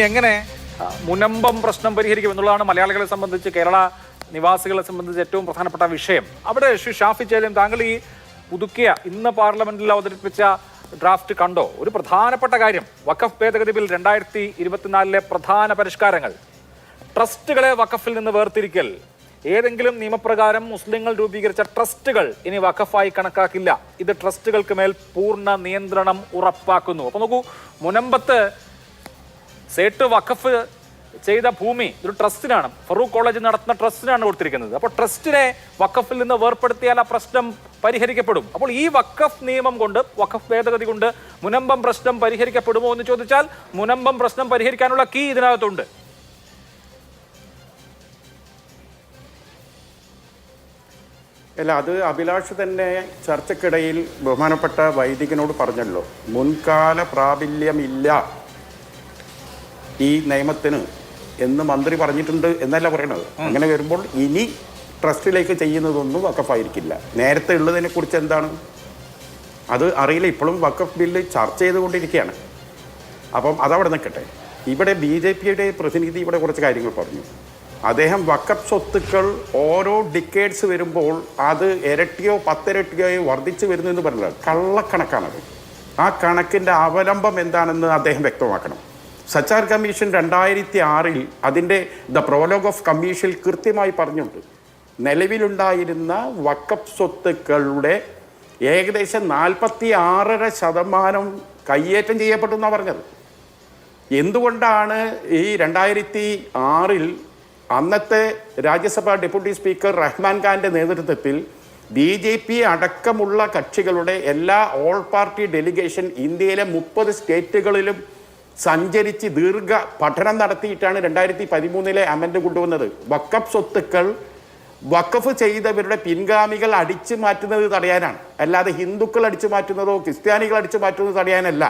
എങ്ങനെ മുനമ്പം പ്രശ്നം പരിഹരിക്കും എന്നുള്ളതാണ് മലയാളികളെ സംബന്ധിച്ച്, കേരള നിവാസികളെ സംബന്ധിച്ച് ഏറ്റവും പ്രധാനപ്പെട്ട വിഷയം. അവിടെ ശ്രീ ഷാഫി ചേലം, താങ്കൾ ഈ പുതുക്കിയ ഇന്ന് പാർലമെന്റിൽ അവതരിപ്പിച്ച ഡ്രാഫ്റ്റ് കണ്ടോ? ഒരു പ്രധാനപ്പെട്ട കാര്യം, വഖഫ് ഭേദഗതി ബിൽ 2024 പ്രധാന പരിഷ്കാരങ്ങൾ, ട്രസ്റ്റുകളെ വഖഫിൽ നിന്ന് വേർതിരിക്കൽ. ഏതെങ്കിലും നിയമപ്രകാരം മുസ്ലിങ്ങൾ രൂപീകരിച്ച ട്രസ്റ്റുകൾ ഇനി വഖഫായി കണക്കാക്കില്ല. ഇത് ട്രസ്റ്റുകൾക്ക് മേൽ പൂർണ്ണ നിയന്ത്രണം ഉറപ്പാക്കുന്നു. അപ്പൊ നോക്കൂ, മുനമ്പത്ത് സേട്ട് വഖഫ് ചെയ്ത ഭൂമി ഒരു ട്രസ്റ്റിനാണ്, ഫറൂഖ് കോളേജ് നടത്തുന്ന ട്രസ്റ്റിനാണ് കൊടുത്തിരിക്കുന്നത്. അപ്പോൾ ട്രസ്റ്റിനെ വഖഫിൽ നിന്ന് വേർപ്പെടുത്തിയാൽ ആ പ്രശ്നം പരിഹരിക്കപ്പെടും. അപ്പോൾ ഈ വഖഫ് നിയമം കൊണ്ട്, വഖഫ് ഭേദഗതി കൊണ്ട് മുനമ്പം പ്രശ്നം പരിഹരിക്കപ്പെടുമോ എന്ന് ചോദിച്ചാൽ, മുനമ്പം പ്രശ്നം പരിഹരിക്കാനുള്ള കീ ഇതിനകത്തുണ്ട്. അല്ല, അത് അഭിലാഷ് തന്നെ ചർച്ചക്കിടയിൽ ബഹുമാനപ്പെട്ട വൈദികനോട് പറഞ്ഞല്ലോ, മുൻകാല പ്രാബല്യമില്ല ഈ നിയമത്തിന് എന്ന് മന്ത്രി പറഞ്ഞിട്ടുണ്ട് എന്നല്ല പറയണത്. അങ്ങനെ വരുമ്പോൾ ഇനി ട്രസ്റ്റിലേക്ക് ചെയ്യുന്നതൊന്നും വഖഫായിരിക്കില്ല. നേരത്തെ ഉള്ളതിനെ കുറിച്ച് എന്താണ് അത് അറിയില്ല. ഇപ്പോഴും വഖഫ് ബില്ല് ചർച്ച ചെയ്തുകൊണ്ടിരിക്കുകയാണ്. അപ്പം അതവിടെ നിൽക്കട്ടെ. ഇവിടെ BJPയുടെ പ്രതിനിധി ഇവിടെ കുറച്ച് കാര്യങ്ങൾ പറഞ്ഞു. അദ്ദേഹം വഖഫ് സ്വത്തുക്കൾ ഓരോ ഡിക്കേഡ്സ് വരുമ്പോൾ അത് ഇരട്ടിയോ 10 ഇരട്ടിയോ വർദ്ധിച്ചു വരുന്നു എന്ന് പറഞ്ഞത് കള്ളക്കണക്കാണത്. ആ കണക്കിൻ്റെ അവലംബം എന്താണെന്ന് അദ്ദേഹം വ്യക്തമാക്കണം. സച്ചാർ കമ്മീഷൻ 2006 അതിൻ്റെ ദ പ്രോലോഗ് ഓഫ് കമ്മീഷനിൽ കൃത്യമായി പറഞ്ഞിട്ടുണ്ട്, നിലവിലുണ്ടായിരുന്ന വഖഫ് സ്വത്തുക്കളുടെ ഏകദേശം 46% കയ്യേറ്റം ചെയ്യപ്പെട്ടു എന്നാണ് പറഞ്ഞത്. എന്തുകൊണ്ടാണ് ഈ 2006 അന്നത്തെ രാജ്യസഭാ ഡെപ്യൂട്ടി സ്പീക്കർ റഹ്മാൻ ഖാൻ്റെ നേതൃത്വത്തിൽ BJP അടക്കമുള്ള കക്ഷികളുടെ എല്ലാ ഓൾ പാർട്ടി ഡെലിഗേഷൻ ഇന്ത്യയിലെ 30 സ്റ്റേറ്റുകളിലും സഞ്ചരിച്ച് ദീർഘ പഠനം നടത്തിയിട്ടാണ് 2013 അമെൻഡ് കൊണ്ടുവന്നത്. വഖഫ് സ്വത്തുക്കൾ വഖഫ് ചെയ്തവരുടെ പിൻഗാമികൾ അടിച്ചു മാറ്റുന്നത് തടയാനാണ്, അല്ലാതെ ഹിന്ദുക്കൾ അടിച്ചു മാറ്റുന്നതോ ക്രിസ്ത്യാനികൾ അടിച്ചു മാറ്റുന്നതോ തടയാനല്ല.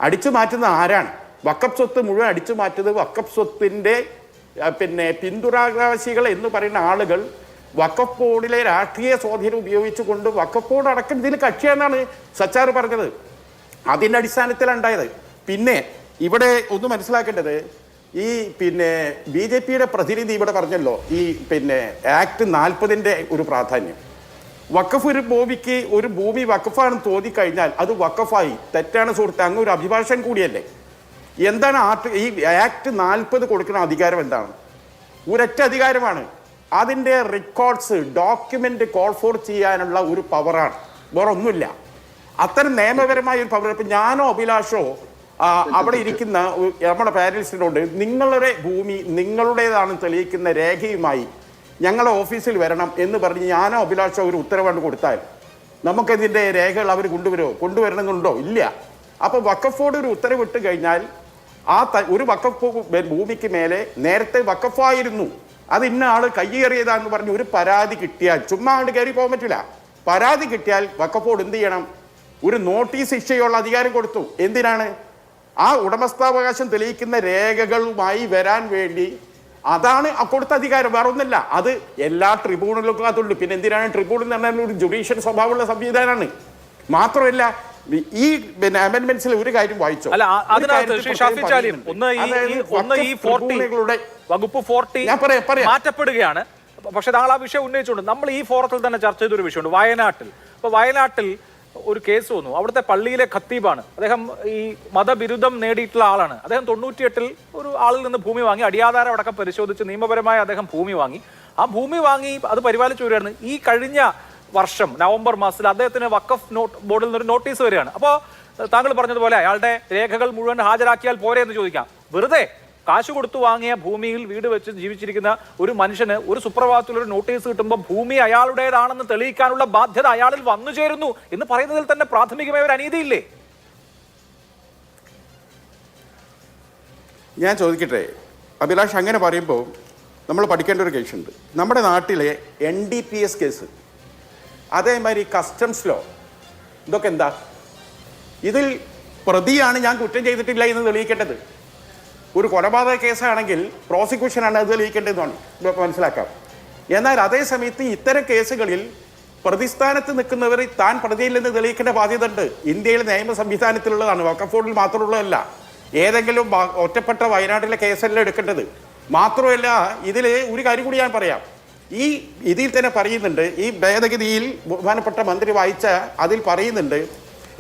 അടിച്ചു മാറ്റുന്ന ആരാണ്? വഖഫ് സ്വത്ത് മുഴുവൻ അടിച്ചു മാറ്റുന്നത് വഖഫ് സ്വത്തിൻ്റെ പിന്തുണാവകാശികൾ എന്ന് പറയുന്ന ആളുകൾ വഖഫ് ബോർഡിലെ രാഷ്ട്രീയ സ്വാധീനം ഉപയോഗിച്ചുകൊണ്ട് വഖഫ് ബോർഡ് അടക്കം ഇതിൽ കക്ഷിയെന്നാണ് സച്ചാർ പറഞ്ഞത്. അതിൻ്റെ അടിസ്ഥാനത്തിലാണ് ഉണ്ടായത്. പിന്നെ ഇവിടെ ഒന്ന് മനസ്സിലാക്കേണ്ടത്, ഈ BJPയുടെ പ്രതിനിധി ഇവിടെ പറഞ്ഞല്ലോ, ഈ ആക്ട് 40ൻ്റെ ഒരു പ്രാധാന്യം. വഖഫ് ഒരു ഭൂമി വഖഫാണെന്ന് തോന്നിക്കഴിഞ്ഞാൽ അത് വഖഫായി. തെറ്റാണ് സുഹൃത്ത്, അങ്ങ് ഒരു അഭിഭാഷകൻ കൂടിയല്ലേ. എന്താണ് ഈ ആക്ട് 40 കൊടുക്കുന്ന അധികാരം? എന്താണ്? ഒരൊറ്റ അധികാരമാണ്. അതിൻ്റെ റെക്കോർഡ്സ്, ഡോക്യുമെൻ്റ് കോൾ ഫോർ ചെയ്യാനുള്ള ഒരു പവറാണ്, വേറെ ഒന്നുമില്ല. അത്തരം നിയമപരമായ ഒരു പവർ. ഇപ്പം ഞാനോ അഭിലാഷോ അവിടെ ഇരിക്കുന്ന നമ്മുടെ പാനലിസ്റ്റിനോട് നിങ്ങളുടെ ഭൂമി നിങ്ങളുടേതാണെന്ന് തെളിയിക്കുന്ന രേഖയുമായി ഞങ്ങളുടെ ഓഫീസിൽ വരണം എന്ന് പറഞ്ഞ് ഞാനോ അഭിലാഷോ ഒരു ഉത്തരവാണ് കൊടുത്താൽ നമുക്കതിൻ്റെ രേഖകൾ അവർ കൊണ്ടുവരണമെന്നുണ്ടോ? ഇല്ല. അപ്പോൾ വഖഫ് ബോർഡ് ഒരു ഉത്തരവിട്ട് കഴിഞ്ഞാൽ ഒരു വഖഫ് ഭൂമിക്ക് മേലെ നേരത്തെ വഖഫായിരുന്നു, അത് ഇന്ന ആൾ കയ്യേറിയതാന്ന് പറഞ്ഞ് ഒരു പരാതി കിട്ടിയാൽ, ചുമ്മാ അങ്ങോട്ട് കയറി പോകാൻ പറ്റില്ല. പരാതി കിട്ടിയാൽ വഖഫ് ബോർഡ് എന്ത് ചെയ്യണം? ഒരു നോട്ടീസ് ഇഷ്യൂ ചെയ്യാനുള്ള അധികാരം കൊടുത്തു. എന്തിനാണ്? ആ ഉടമസ്ഥാവകാശം തെളിയിക്കുന്ന രേഖകളുമായി വരാൻ വേണ്ടി. അതാണ് കൊടുത്ത അധികാരം, വേറെ ഒന്നല്ല. അത് എല്ലാ ട്രിബ്യൂണലുകൾക്കും അതുണ്ട്. പിന്നെ എന്തിനാണ് ട്രിബ്യൂണൽ എന്ന് പറഞ്ഞാൽ ഒരു ജുഡീഷ്യൽ സ്വഭാവമുള്ള സംവിധാനമാണ്. മാത്രമല്ല ഈ അമെന്റ്മെന്റ്സിൽ ഒരു കാര്യം വായിച്ചോ, വകുപ്പ് 40 മാറ്റപ്പെടുകയാണ്. പക്ഷെ താങ്കൾ ആ വിഷയം ഉന്നയിച്ചുകൊണ്ട് നമ്മൾ ഈ ഫോറത്തിൽ തന്നെ ചർച്ച ചെയ്തൊരു വിഷയമുണ്ട്. വയനാട്ടിൽ ഒരു കേസ് വന്നു. അവിടുത്തെ പള്ളിയിലെ ഖത്തീബാണ്. അദ്ദേഹം ഈ മതബിരുദം നേടിയിട്ടുള്ള ആളാണ്. അദ്ദേഹം 98 ഒരു ആളിൽ നിന്ന് ഭൂമി വാങ്ങി, അടിയാധാരം അടക്കം പരിശോധിച്ച് നിയമപരമായി അദ്ദേഹം ഭൂമി വാങ്ങി. ആ ഭൂമി വാങ്ങി അത് പരിപാലിച്ചു വരികയാണ്. ഈ കഴിഞ്ഞ വർഷം നവംബർ മാസത്തിൽ അദ്ദേഹത്തിന് വഖഫ് ബോർഡിൽ നിന്നൊരു നോട്ടീസ് വരികയാണ്. അപ്പോൾ താങ്കൾ പറഞ്ഞതുപോലെ അയാളുടെ രേഖകൾ മുഴുവൻ ഹാജരാക്കിയാൽ പോരെ എന്ന് ചോദിക്കാം. വെറുതെ കാശ് കൊടുത്തു വാങ്ങിയ ഭൂമിയിൽ വീട് വെച്ച് ജീവിച്ചിരിക്കുന്ന ഒരു മനുഷ്യന് ഒരു സുപ്രഭാതത്തിൽ ഒരു നോട്ടീസ് കിട്ടുമ്പോൾ ഭൂമി അയാളുടേതാണെന്ന് തെളിയിക്കാനുള്ള ബാധ്യത അയാളിൽ വന്നു ചേരുന്നു എന്ന് പറയുന്നതിൽ തന്നെ പ്രാഥമികമായ ഒരു അനീതിയില്ലേ? ഞാൻ ചോദിക്കട്ടെ അഭിലാഷ്, അങ്ങനെ പറയുമ്പോൾ നമ്മൾ പഠിക്കേണ്ട ഒരു കേസുണ്ട്. നമ്മുടെ നാട്ടിലെ NDPS കേസ്, അതേമാതിരി കസ്റ്റംസ് ലോ, ഇതൊക്കെ എന്താ? ഇതിൽ പ്രതിയാണ് ഞാൻ കുറ്റം ചെയ്തിട്ടില്ല എന്ന് തെളിയിക്കേണ്ടത്. ഒരു കൊലപാതക കേസാണെങ്കിൽ പ്രോസിക്യൂഷനാണ് അത് തെളിയിക്കേണ്ടതെന്നാണ് മനസ്സിലാക്കാം. എന്നാൽ അതേ സമയത്ത് ഇത്തരം കേസുകളിൽ പ്രതിസ്ഥാനത്ത് നിൽക്കുന്നവർ താൻ പ്രതിയില്ലെന്ന് തെളിയിക്കേണ്ട ബാധ്യത ഉണ്ട്. ഇന്ത്യയിലെ നിയമ സംവിധാനത്തിലുള്ളതാണ്, വഖഫ് ബോർഡിൽ മാത്രമുള്ളതല്ല. ഏതെങ്കിലും ഒറ്റപ്പെട്ട വയനാട്ടിലെ കേസല്ല എടുക്കേണ്ടത്. മാത്രമല്ല ഇതിൽ ഒരു കാര്യം കൂടി ഞാൻ പറയാം. ഈ ഇതിൽ തന്നെ പറയുന്നുണ്ട്, ഈ ഭേദഗതിയിൽ ബഹുമാനപ്പെട്ട മന്ത്രി വായിച്ച അതിൽ പറയുന്നുണ്ട്,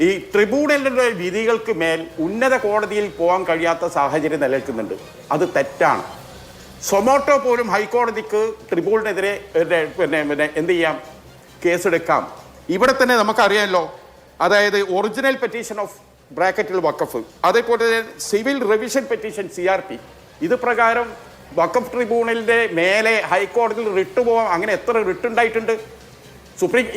ഈ ട്രിബ്യൂണലിൻ്റെ വിധികൾക്ക് മേൽ ഉന്നത കോടതിയിൽ പോകാൻ കഴിയാത്ത സാഹചര്യം നിലനിൽക്കുന്നുണ്ട്. അത് തെറ്റാണ്. സൊമോട്ടോ പോലും ഹൈക്കോടതിക്ക് ട്രിബ്യൂണലിനെതിരെ പിന്നെ എന്ത് ചെയ്യാം, കേസെടുക്കാം. ഇവിടെ തന്നെ നമുക്കറിയാമല്ലോ, അതായത് ഒറിജിനൽ പെറ്റീഷൻ ഓഫ് ബ്രാക്കറ്റിൽ വഖഫ്, അതേപോലെ തന്നെ സിവിൽ റിവിഷൻ പെറ്റീഷൻ CRP, ഇത് പ്രകാരം വഖഫ് ട്രിബ്യൂണലിൻ്റെ മേലെ ഹൈക്കോടതിയിൽ റിട്ട് പോകാം. അങ്ങനെ എത്ര റിട്ട് ഉണ്ടായിട്ടുണ്ട്?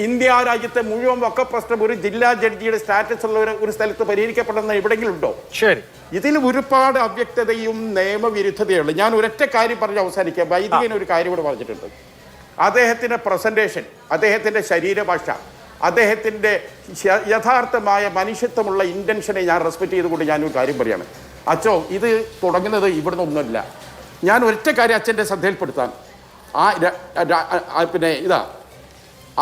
ഇന്ത്യ രാജ്യത്തെ മുഴുവൻ വഖഫ് പ്രശ്നം ഒരു ജില്ലാ ജഡ്ജിയുടെ സ്റ്റാറ്റസ് ഉള്ള ഒരു സ്ഥലത്ത് പരിഹരിക്കപ്പെടുന്ന എവിടെയെങ്കിലും ഉണ്ടോ? ശരി, ഇതിൽ ഒരുപാട് അവ്യക്തതയും നിയമവിരുദ്ധതയുള്ളൂ. ഞാൻ ഒരൊറ്റ കാര്യം പറഞ്ഞ് അവസാനിക്കാം. വൈദികൻ ഒരു കാര്യം കൂടെ പറഞ്ഞിട്ടുണ്ട്. അദ്ദേഹത്തിൻ്റെ പ്രസന്റേഷൻ, അദ്ദേഹത്തിൻ്റെ ശരീരഭാഷ, അദ്ദേഹത്തിൻ്റെ യഥാർത്ഥമായ മനുഷ്യത്വമുള്ള ഇൻറ്റൻഷനെ ഞാൻ റെസ്പെക്ട് ചെയ്തുകൊണ്ട് ഞാനൊരു കാര്യം പറയാണ്. അച്ചോ, ഇത് തുടങ്ങുന്നത് ഇവിടുന്ന് ഒന്നുമില്ല. ഞാൻ ഒരൊറ്റ കാര്യം അച്ഛൻ്റെ ശ്രദ്ധയിൽപ്പെടുത്താൻ, പിന്നെ ഇതാ,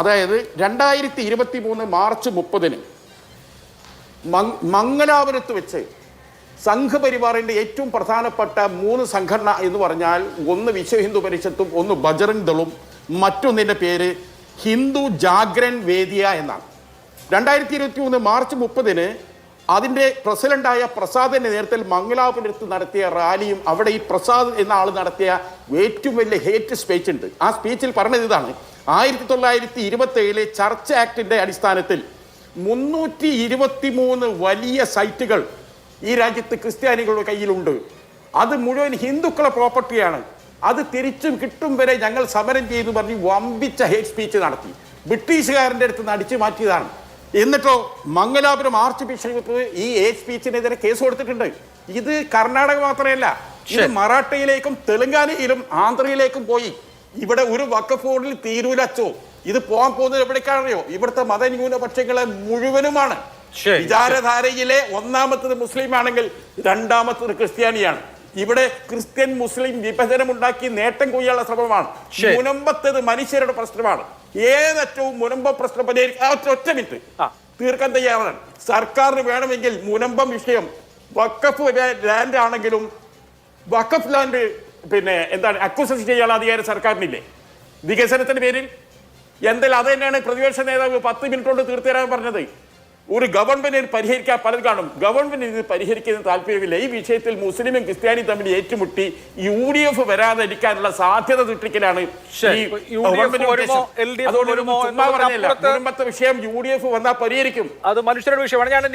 അതായത് 2023 മാർച്ച് 30 മംഗലാപുരത്ത് വെച്ച് സംഘപരിവാറിൻ്റെ ഏറ്റവും പ്രധാനപ്പെട്ട 3 സംഘടന എന്ന് പറഞ്ഞാൽ, ഒന്ന് വിശ്വ ഹിന്ദു പരിഷത്തും, ഒന്ന് ബജറംഗ് ദളും, മറ്റൊന്നിൻ്റെ പേര് ഹിന്ദു ജാഗ്രൻ വേദിയ എന്നാണ്. 2023 മാർച്ച് 30 അതിൻ്റെ പ്രസിഡന്റായ പ്രസാദിൻ്റെ നേതൃത്വത്തിൽ മംഗലാപുരത്ത് നടത്തിയ റാലിയും അവിടെ ഈ പ്രസാദ് എന്ന ആൾ നടത്തിയ ഏറ്റവും വലിയ ഹേറ്റ് സ്പീച്ച് ഉണ്ട്. ആ സ്പീച്ചിൽ പറഞ്ഞത് ഇതാണ്: 1927 ചർച്ച് ആക്ടിൻ്റെ അടിസ്ഥാനത്തിൽ 323 വലിയ സൈറ്റുകൾ ഈ രാജ്യത്ത് ക്രിസ്ത്യാനികളുടെ കയ്യിലുണ്ട്. അത് മുഴുവൻ ഹിന്ദുക്കളുടെ പ്രോപ്പർട്ടിയാണ്. അത് തിരിച്ചും കിട്ടും വരെ ഞങ്ങൾ സമരം ചെയ്തു പറഞ്ഞ് വമ്പിച്ച ഹേറ്റ് സ്പീച്ച് നടത്തി. ബ്രിട്ടീഷുകാരൻ്റെ അടുത്ത് നിന്ന് അടിച്ചു മാറ്റിയതാണ്. എന്നിട്ടോ മംഗലാപുരം ആർച്ച് ബിഷപ്പ് ഈ ഹേറ്റ് സ്പീച്ചിനെതിരെ കേസ് കൊടുത്തിട്ടുണ്ട്. ഇത് കർണാടക മാത്രമല്ല, ഇത് മറാഠയിലേക്കും തെലങ്കാനയിലും ആന്ധ്രയിലേക്കും പോയി. ഇവിടെ ഒരു വഖഫ് ബോർഡിൽ തീരൂലച്ചോ. ഇത് പോകാൻ പോകുന്നത് എവിടേക്കാണോ? ഇവിടുത്തെ മതന്യൂനപക്ഷങ്ങളെ മുഴുവനുമാണ്. വിചാരധാരയിലെ ഒന്നാമത്തത് മുസ്ലിം ആണെങ്കിൽ രണ്ടാമത്തത് ക്രിസ്ത്യാനിയാണ്. ഇവിടെ ക്രിസ്ത്യൻ മുസ്ലിം വിഭജനമുണ്ടാക്കി നേട്ടം കൊയ്യാനുള്ള ശ്രമമാണ്. മുനമ്പത്തത് മനുഷ്യരുടെ പ്രശ്നമാണ്. ഏതറ്റവും മുനമ്പം പ്രശ്നം പരിഹരിക്കാൻ ഒറ്റ മിനിറ്റ് തീർക്കാൻ തയ്യാറാണ്. സർക്കാരിന് വേണമെങ്കിൽ മുനമ്പം വിഷയം വഖഫ് ലാൻഡ് ആണെങ്കിലും വഖഫ് ലാൻഡ് പിന്നെ എന്താണ് അക്വസിഷൻ ചെയ്യാനുള്ള അധികാരം സർക്കാരിനില്ലേ വികസനത്തിന്റെ പേരിൽ? എന്തായാലും അത് തന്നെയാണ് പ്രതിപക്ഷ നേതാവ് 10 മിനിറ്റ് കൊണ്ട് തീർത്തു തരാൻ പറഞ്ഞത്. ഒരു ഗവൺമെന്റിന് പരിഹരിക്കാൻ പലത് കാണും. ഗവൺമെന്റിന് ഇത് പരിഹരിക്കുന്ന താല്പര്യമില്ല. ഈ വിഷയത്തിൽ മുസ്ലിമും ക്രിസ്ത്യാനിയും തമ്മിൽ ഏറ്റുമുട്ടി UDF വരാതിരിക്കാനുള്ള സാധ്യത സൃഷ്ടിക്കലാണ് മുൻപത്തെ വിഷയം. UDF വന്നാൽ പരിഹരിക്കും. അത് മനുഷ്യരുടെ വിഷയമാണ്. ഞാൻ